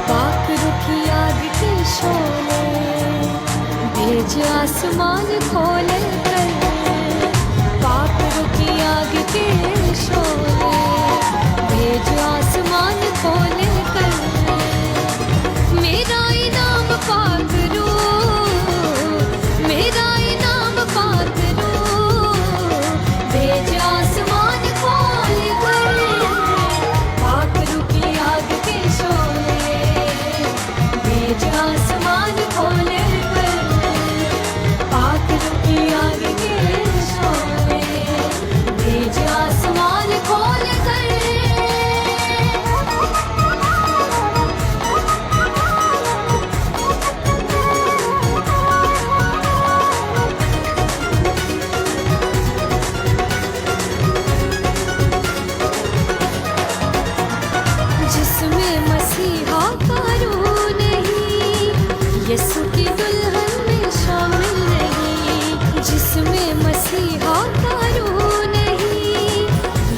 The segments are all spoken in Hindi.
पाक रुखी आग के शोले, भेज आसमान खोले कर। पाक रुखी आग के शोले, भेज आसमान खोले कर। मेरा इनाम पाक रू, मेरा इनाम पाक रू, भेज आसमान खोल कर। पाक रुखी आग के शोले, भेज आसमान खोले कर। पाक रुखी आग के शोले, भेज आसमान खोल कर। जिसमें मसीहा का रूह नहीं, यीशु की दुल्हन में शामिल नहीं। जिसमें मसीहा का रूह नहीं,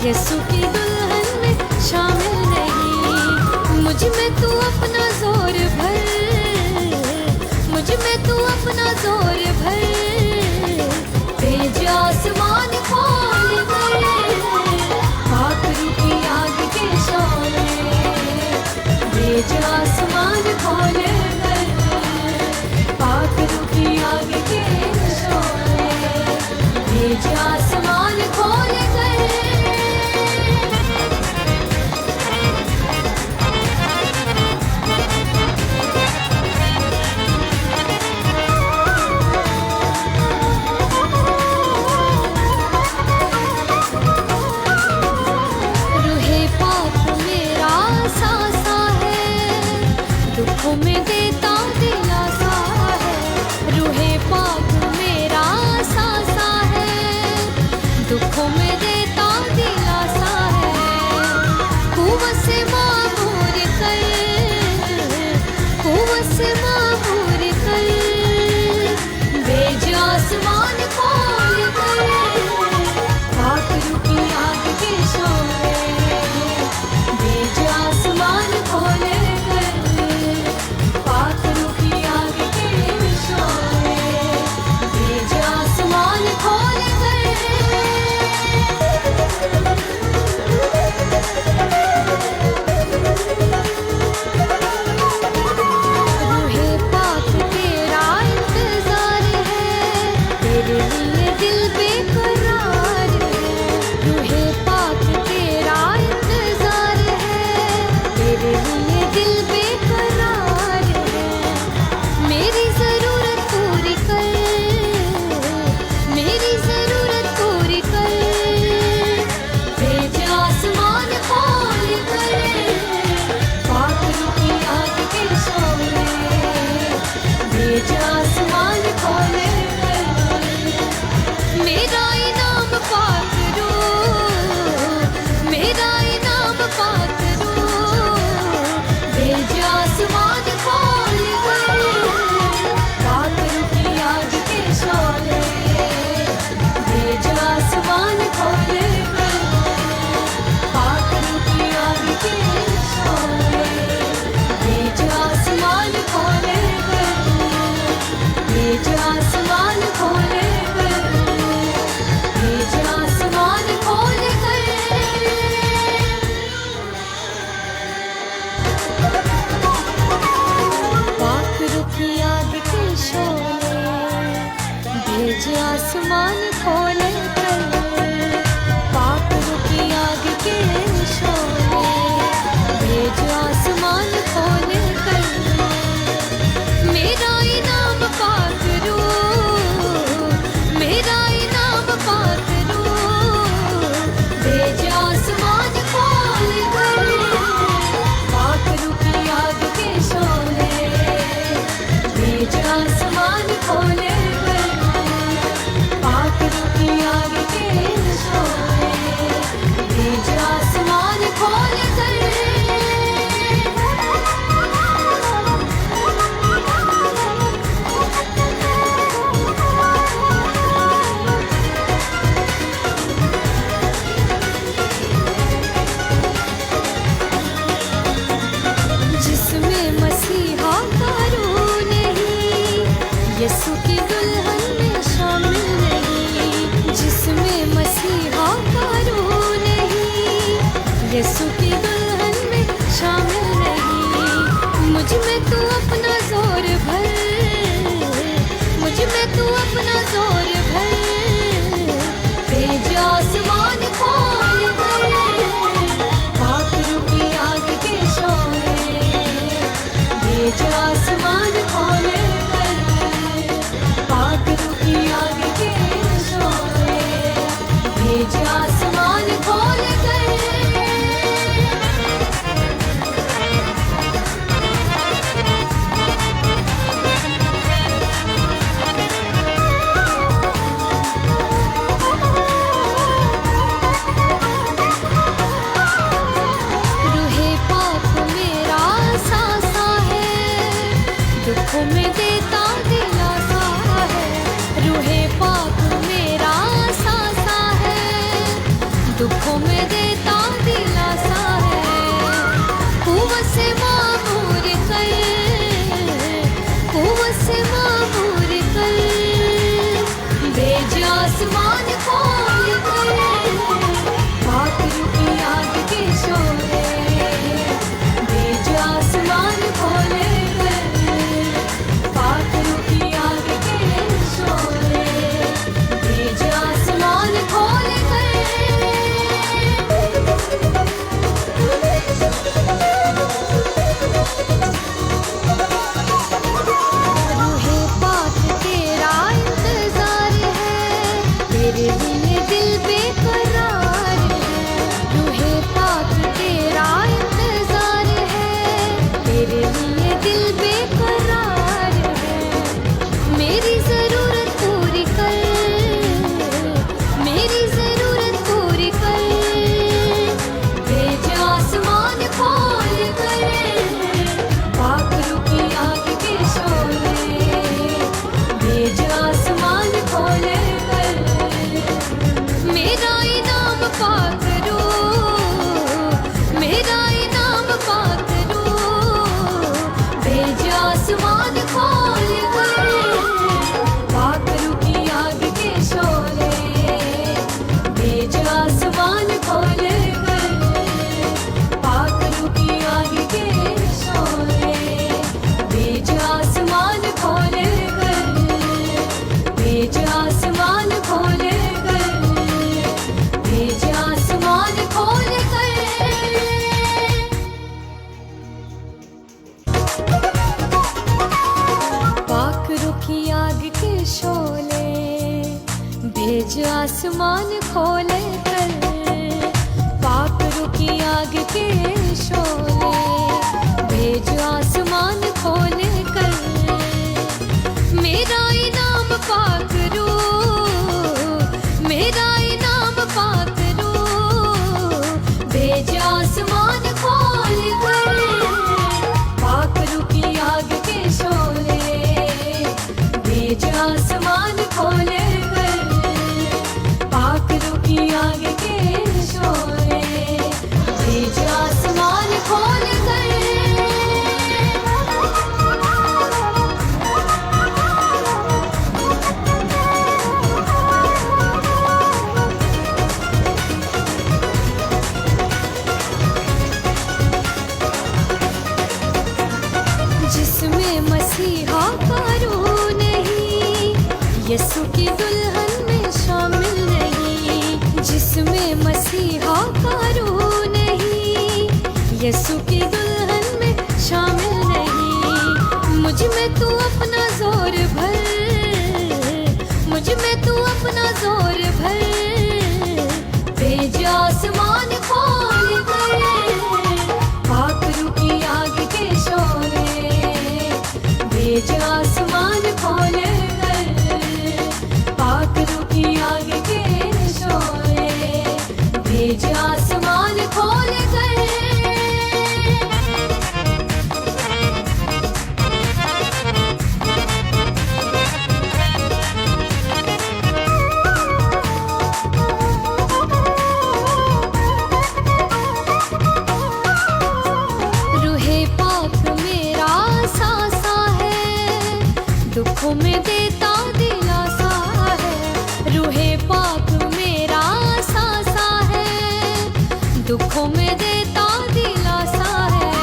यीशु की दुल्हन में शामिल नहीं। मुझ में तू अपना जोर भर, मुझ में तू अपना जोर भर। भेज आसमान खोल कर। पाक रुखी आग के शोले, भेज आसमान खोले कर। पाक रुखी आग के शोले, भेज आसमान खोले कर। रूहे पाक मेरा सासा है, दुखों में देता दिलासा है। रूहे पाक मेरा सासा है, दुखों में देता दिलासा है। कुव्वत से मामूर कर, कुव्वत से मामूर कर। भेज आसमान खोल कर। पाक रुखी आग के शोले, भेज आसमान खोले कर। पाक रुखी आग के शोले, भेज आसमान खोले कर। रूहे पाक तेरा इंतजार है, तेरे लिए दिल बेकरार है। रूहे पाक तेरा इंतजार है, तेरे लिए दिल बेकरार है। मेरी जरूरत पूरी कर, मेरी जरूरत पूरी कर। भेज आसमान खोल कर। पाक रुखी आग के शोले, भेज आसमान खोले कर। मेरा इनाम पाक रू, मेरा इनाम पाक रू, भेज आसमान खोल कर। पाक रुखी आग के शोले, भेज आसमान खोले कर। पाक रुखी आग के शोले, भेज आसमान खोले कर। भेज आसमान खोले कर। भेज आसमान खोले कर। पाक रुखी आग के शोले, भेज आसमान खोले कर। पाक रुखी आग के शोले, भेज आसमान खोले कर। मेरा इनाम पाक रू, मेरा इनाम पाक रू, भेज आसमान खोल कर। पाक रुखी आग के शोले, भेज आसमान खोले कर। पाक रुखी शामिल नहीं। मुझ में तू अपना जोर भर, मुझ में तू अपना जोर भर, भेज आसमान खोल कर, पाक रुकी आग के शोले, भेज आसमान खोल कर, पाक रुकी आग के शोले, भेज आसमान खोल कर। रूहे पाक मेरा सासा है, दुखों में देता दिलासा है। रूहे पाक मेरा सासा है, दुखों में देता दिलासा है। कुव्वत से मामूर कर, कुव्वत से मामूर कर, भेज आसमान खोल कर, पाक रुकी आग के शोले, भेज आसमान खोल कर, पाक रुकी आग के शोले, भेज आसमान खोल कर। रूहे पाक तेरा इंतजार है, तेरे लिए दिल बेकरार है। रूहे पाक तेरा इंतजार है, तेरे लिए दिल बेकरार है। मेरी जरूरत पूरी कर, मेरी जरूरत पूरी कर, भेज आसमान खोल कर, पाक रुकी आग के शोले, भेज आसमान खोल कर। मेरा इनाम पाक रो, मेरा इनाम पाक रो, भेज आसमान खोल कर, पाक रुकी आग के शोले, भेज आसमान खोल कर, पाक रुकी आग के शोले, भेज आसमान खोल कर, भेज आसमान खोल कर, भेज आसमान खोल कर। पाक रुकी आग के शोले, भेज आसमान खोल कर, पाक रुकी आग के शोले, भेज आसमान खोल कर। मेरा इनाम पाक रो, मेरा इनाम पाक रो, भेज आसमान खोल कर, पाक रुकी आग के शोले, भेज आसमान खोल कर, पाक रुकी आग के शोले, भेज आसमान खोल कर। जिसमें मसीहा का रूह नहीं, यीशु की दुल्हन में शामिल नहीं। जिसमें मसीहा का रूह नहीं, यीशु की दुल्हन में शामिल नहीं। मुझ में तू अपना जोर भर, मुझ में तू अपना जोर भर, भेज आसमान खोल कर, पाक रुकी आग के शोले, भेज आसमान खोल कर, पाक रुकी आग के शोले, भेज आसमान खोल कर। रूहे पाक मेरा सासा है, दुखों में देता दिलासा है। रूहे पाक मेरा सासा है, दुखों में देता दिलासा है।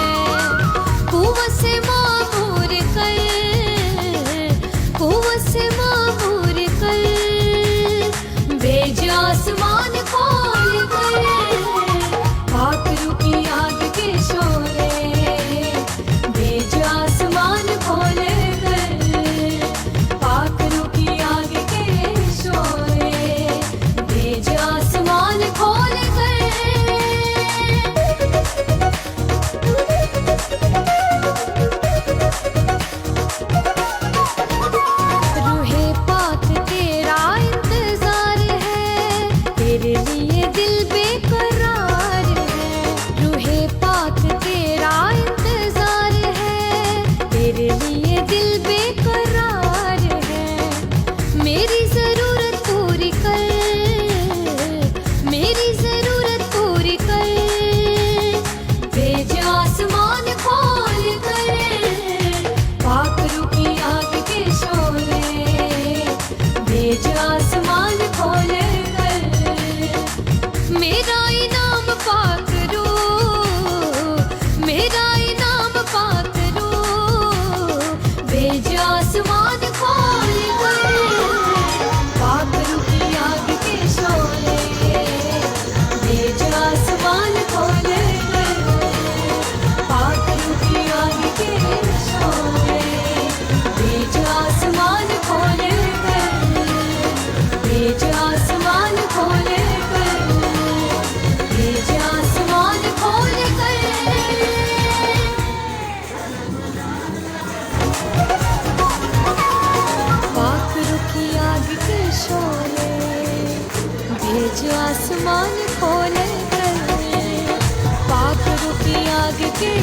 की आग के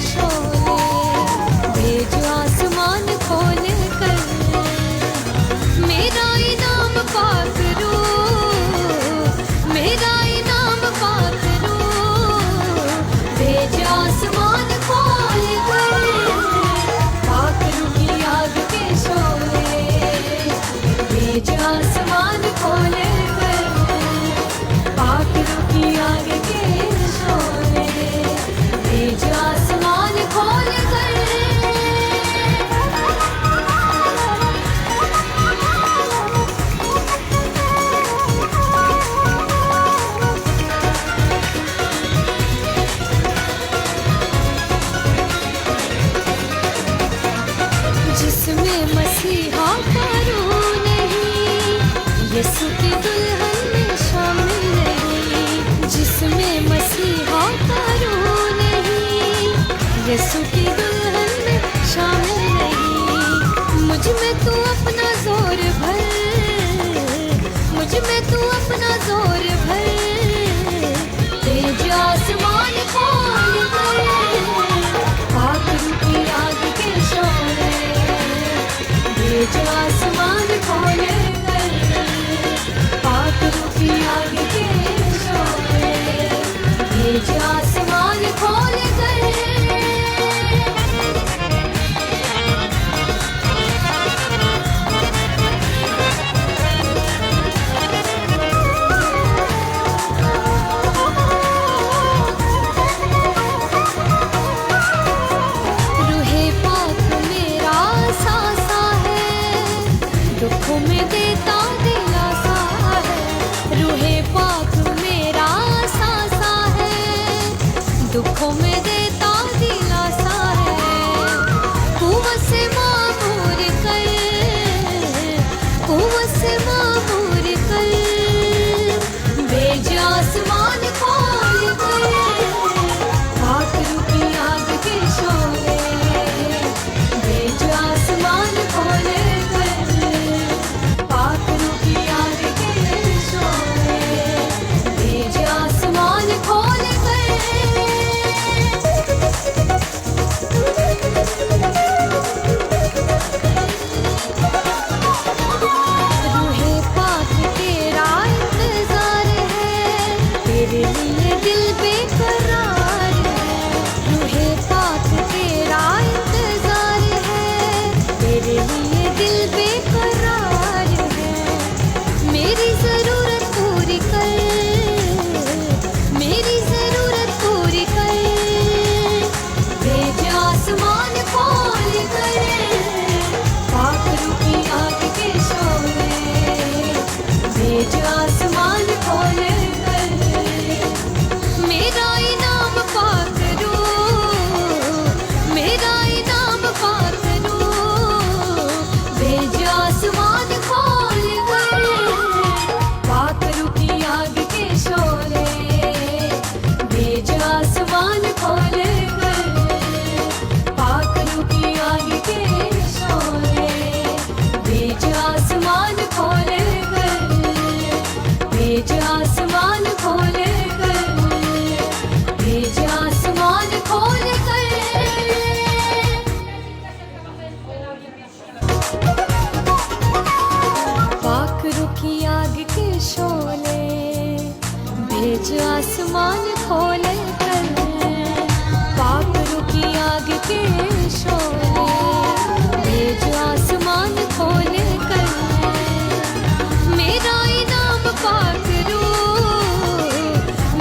शोले, भेजो आसमान खोल कर, मेरा इनाम पा करो, मेरा इनाम पा करो, भेजो आसमान खोल कर, पाखरू की आग के शोले, भेजो आसमान खोल कर, पाखरू की आग के शोले, भेजो आसमान खोल कर। जिसमें मसीहा का रूह नहीं, यीशु की दुल्हन में शामिल नहीं, जिसमें मसीहा का रूह नहीं, यीशु की दुल्हन में शामिल नहीं। मुझ में तू अपना जोर भर, मुझ में तू अपना जोर भर, तेज आसमान खोल कर, पाखरू की आग के शोले, भेजो आसमान खोल कर, पाखरू की आग के शोले, भेजो आसमान खोल कर। रूहे पाक मेरा सासा है, दुखों में देता दिलासा है, रूहे पाक मेरा सासा है, दुखों में देता दिलासा है, कुव्वत से मामूर कर, कुव्वत से मामूर कर, भेजो आसमान खोल कर, पाखरू की आग के शोले, भेजो आसमान खोल कर, पाखरू की आग के शोले, भेजो आसमान खोल कर। रूहे पाक तेरा इंतजार है, तेरे लिए दिल बेकरार है, रूहे पाक तेरा इंतजार है, तेरे लिए दिल बेकरार है, मेरी जरूरत पूरी कर, मेरी जरूरत पूरी कर, भेजो आसमान खोल कर, पाखरू की आग के शोले, भेजो आसमान खोल कर, मेरा इनाम पा करो, मेरा इनाम पा करो, भेजो आसमान खोल कर, पाखरू की आग के शोले, भेजो आसमान खोल कर, पाखरू की आग के शोले, भेजो आसमान खोल कर, भेजो आसमान खोल कर, भेजो आसमान खोल कर। पाखरू की आग के शोले, भेजो आसमान खोल कर, पाखरू की आग के शोले, भेजो आसमान खोल कर, मेरा इनाम पा करो,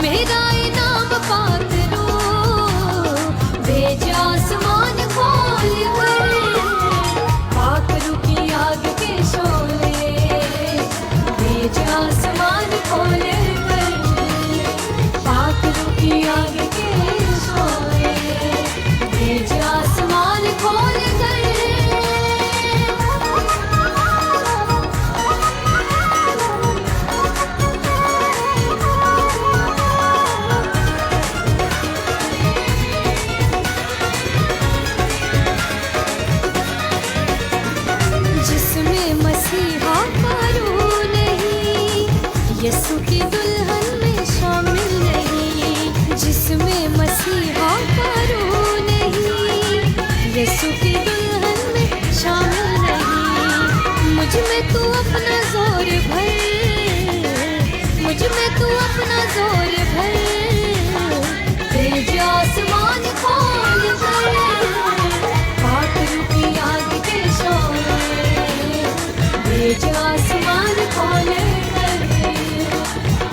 मेरा इनाम पा करो, भेजो आसमान खोल कर, पाखरू की आग के शोले, भेजो आसमान खोल कर, पाखरू की आग के शोले, भेजो आसमान खोल कर। यीशु की दुल्हन में शामिल नहीं। मुझ में तू अपना जोर भर, मुझ में तू अपना जोर भर, तेज आसमान खोल कर, पाखरू की आग के शोले, तेज आसमान खोल कर,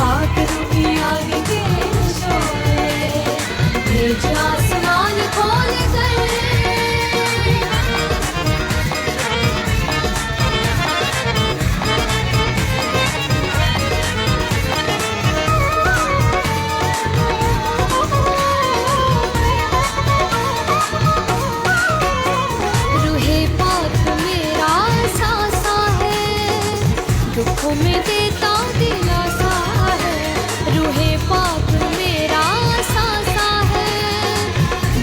पाखरू की आग के शोले, तेज आसमान खोल कर। रूहे पाक मेरा सासा है, दुखों में देता दिलासा है। रूहे पाक मेरा सासा है,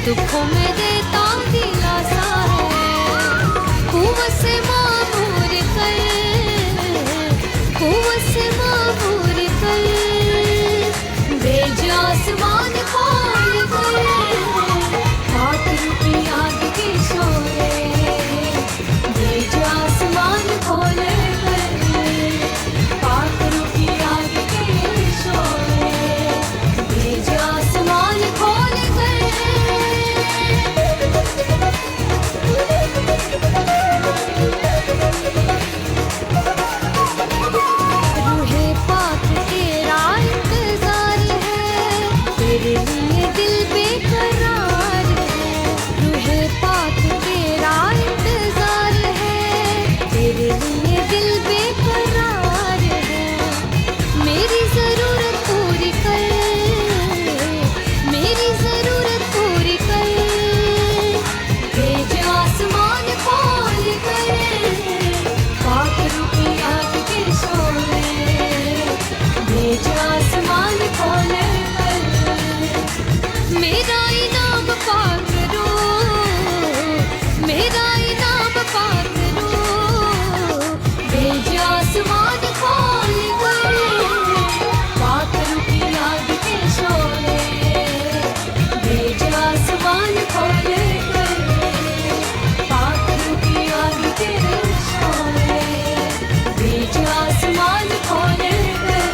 दुखों में देता दिलासा है। कुव्वत से मामूर कर, कुव्वत से मामूर कर, भेज आसमान खोल कर, पाखरू की आग के शोले, भेज आसमान खोल कर, पाखरू की आग के शोले, भेज आसमान खोल कर। रूहे पाक तेरा इंतजार है, तेरे लिए दिल बेकरार है। रूहे पाक तेरा इंतजार है, तेरे लिए दिल बेकरार है। मेरी जरूरत पूरी कर, मेरी जरूरत पूरी कर, भेज आसमान खोल कर, पाखरू की आग के शोले, भेज आसमान खोल कर। मेरा इनाम पाखरू, मेरा इनाम पाखरू, भेज आसमान खोल कर, पाखरू की आग के शोले, भेज आसमान खोल कर, पाखरू की आग के शोले, भेज आसमान खोल कर,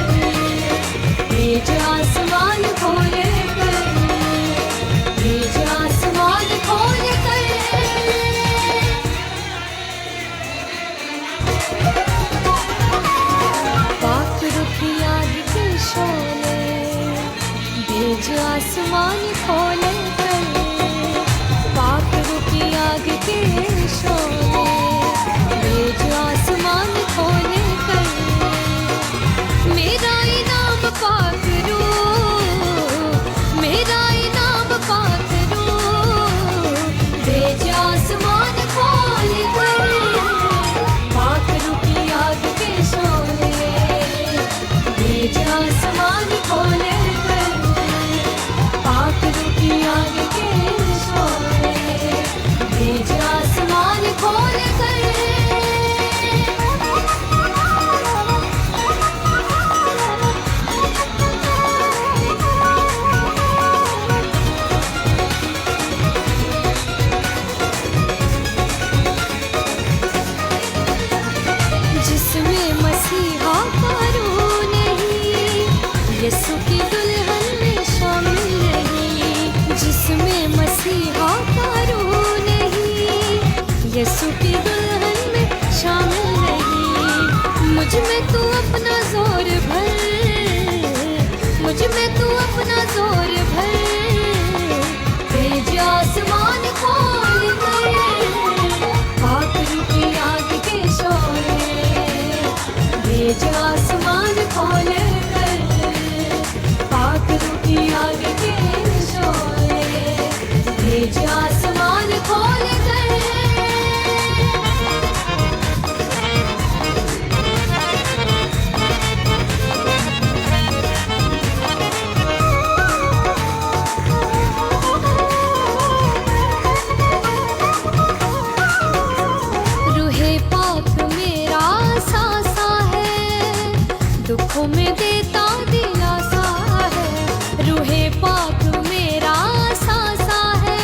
भेज आसमान खोल कर, भेज आसमान खोल कर। पाखरू की आग के शोले, भेज आसमान खोल कर, पाखरू की आग के शोले, भेज आसमान खोल कर। मेरा इनाम पाखरू, मेरा इनाम पाखरू, भेज आसमान खोल कर, पाखरू की आग के शोले, भेज आसमान खोल कर, पाखरू की आग के शोले, भेज आसमान खोल कर। जिसमें मसीहा का रूह नहीं, यीशु की दुल्हन में शामिल नहीं। जिसमें मसीहा का रूह नहीं, यीशु की दुल्हन में शामिल नहीं। मुझ में तू अपना जोर भर, मुझ में तू अपना जोर भर, भेज आसमान खोल कर, पाखरू की आग के शोले, भेज आसमान खोल कर, पाखरू की आग के शोले, भेज आसमान खोल कर। रूहे पाक मेरा सासा है, दुखों में देता दिलासा है। रूहे पाक मेरा सासा है,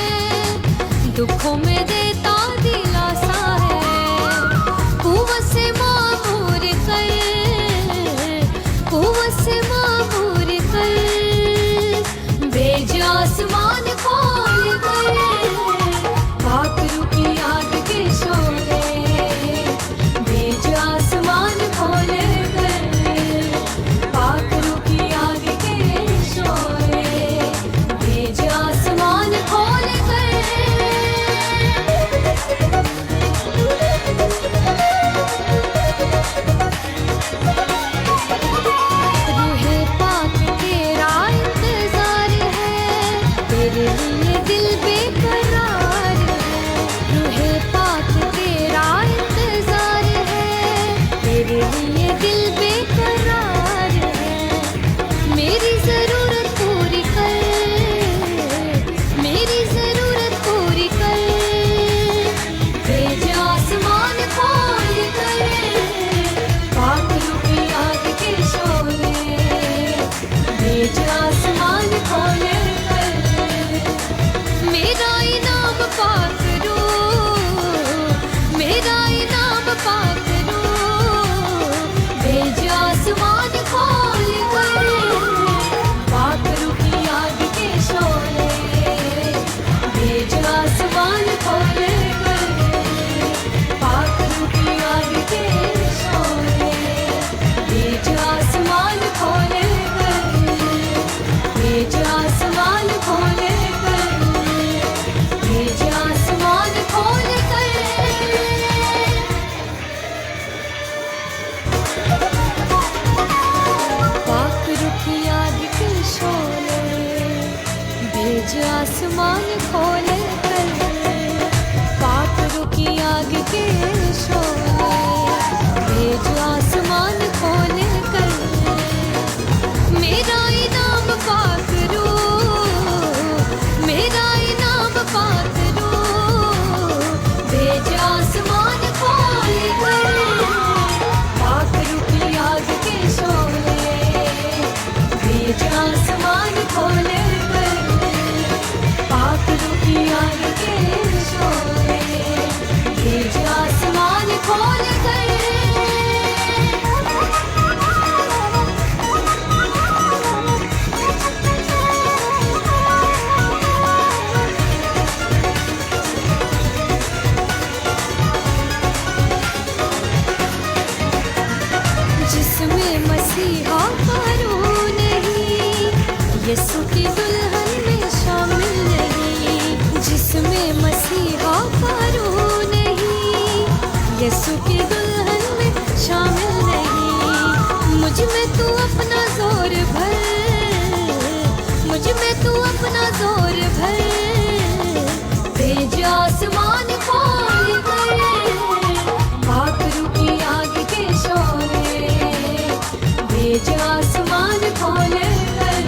दुखों में दे मेरा इनाम पाक रो, मेरा इनाम पाक रो, भेज आसमान खोल कर, पाक रू की आग के शोले, भेज आसमान खोल कर, पाक रू की आग के शोले, भेज आसमान खोल कर, भेज आसमान खोल कर, भेज आसमान खोल कर। पाक रुकी आग के शोले, भेज आसमान खोल कर, पाक रुकी आग के शोले, भेज आसमान खोल कर, मेरा इनाम पाक रो, मेरा इनाम पाक रो, भेज आसमान खोल कर, पाक रुकी आग के शोले, भेज आसमान खोल कर, पाक रुकी आग के शोले, भेज आसमान खोल कर। जिसमें मसीहा का रूह नहीं, यीशु की दुल्हन में शामिल नहीं, जिसमें मसीहा का रूह नहीं, यीशु की दुल्हन में शामिल नहीं, मुझ में तू अपना जोर भर, मुझ में तू अपना जोर भर, भेज आसमान खोल कर, पाक रुकी आग के शोले, भेज आसमान खोल कर,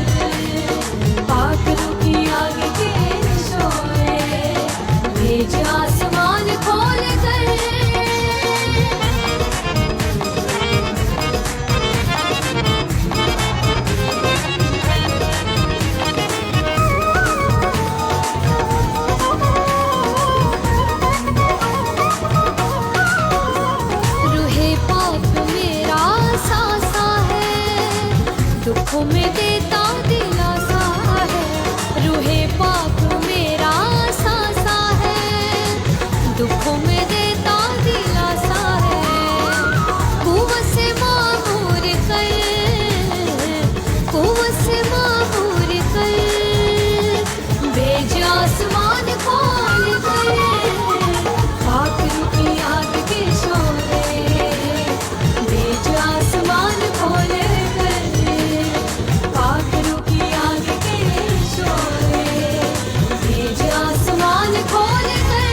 पाक रुकी आग के शोले, भेज आसमान खोल कर। रूहे पाक मेरा सासा है, दुखों में देता दिलासा है, रूहे पाक मेरा सासा है, दुखों में देता दिलासा है, कुव्वत से मामूर कर, कुव्वत से मामूर कर, भेज आसमान खोल कर, पाक रुकी आग के शोले, भेज आसमान खोल कर, पाक रुकी आग के शोले, भेज आसमान खोल कर।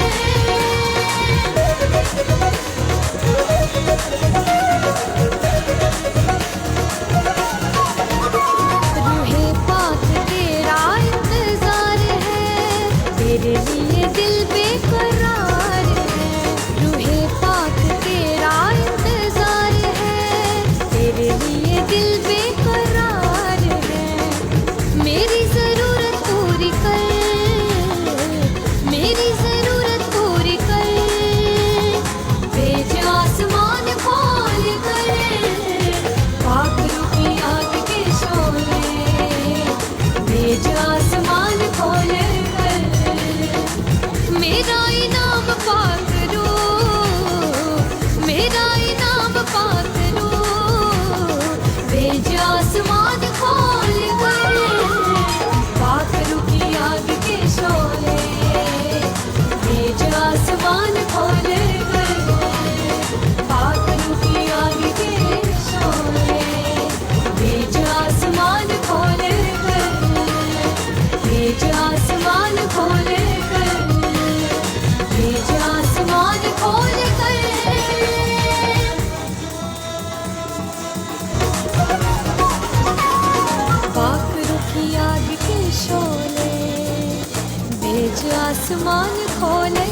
रूहे पाक तेरा इंतजार है, तेरे लिए दिल बेकरार है, रूहे पाक तेरा इंतजार है, तेरे लिए दिल बेकरार है, मेरी जरूरत पूरी कर, मेरी जरूरत पूरी कर, भेज आसमान खोल कर, पाक रुकी आग के शोले, भेज आसमान खोल कर, मेरा इनाम पाक रो, मेरा इनाम पाक रो, भेज आसमान खोल कर, पाक रुकी आग के शोले, भेज आसमान खोल कर, पाक रुकी आग के शोले, भेज आसमान खोल कर, भेज आसमान खोल कर, भेज आसमान खोल कर। पाक रुकी आग के शोले, भेज आसमान खोले।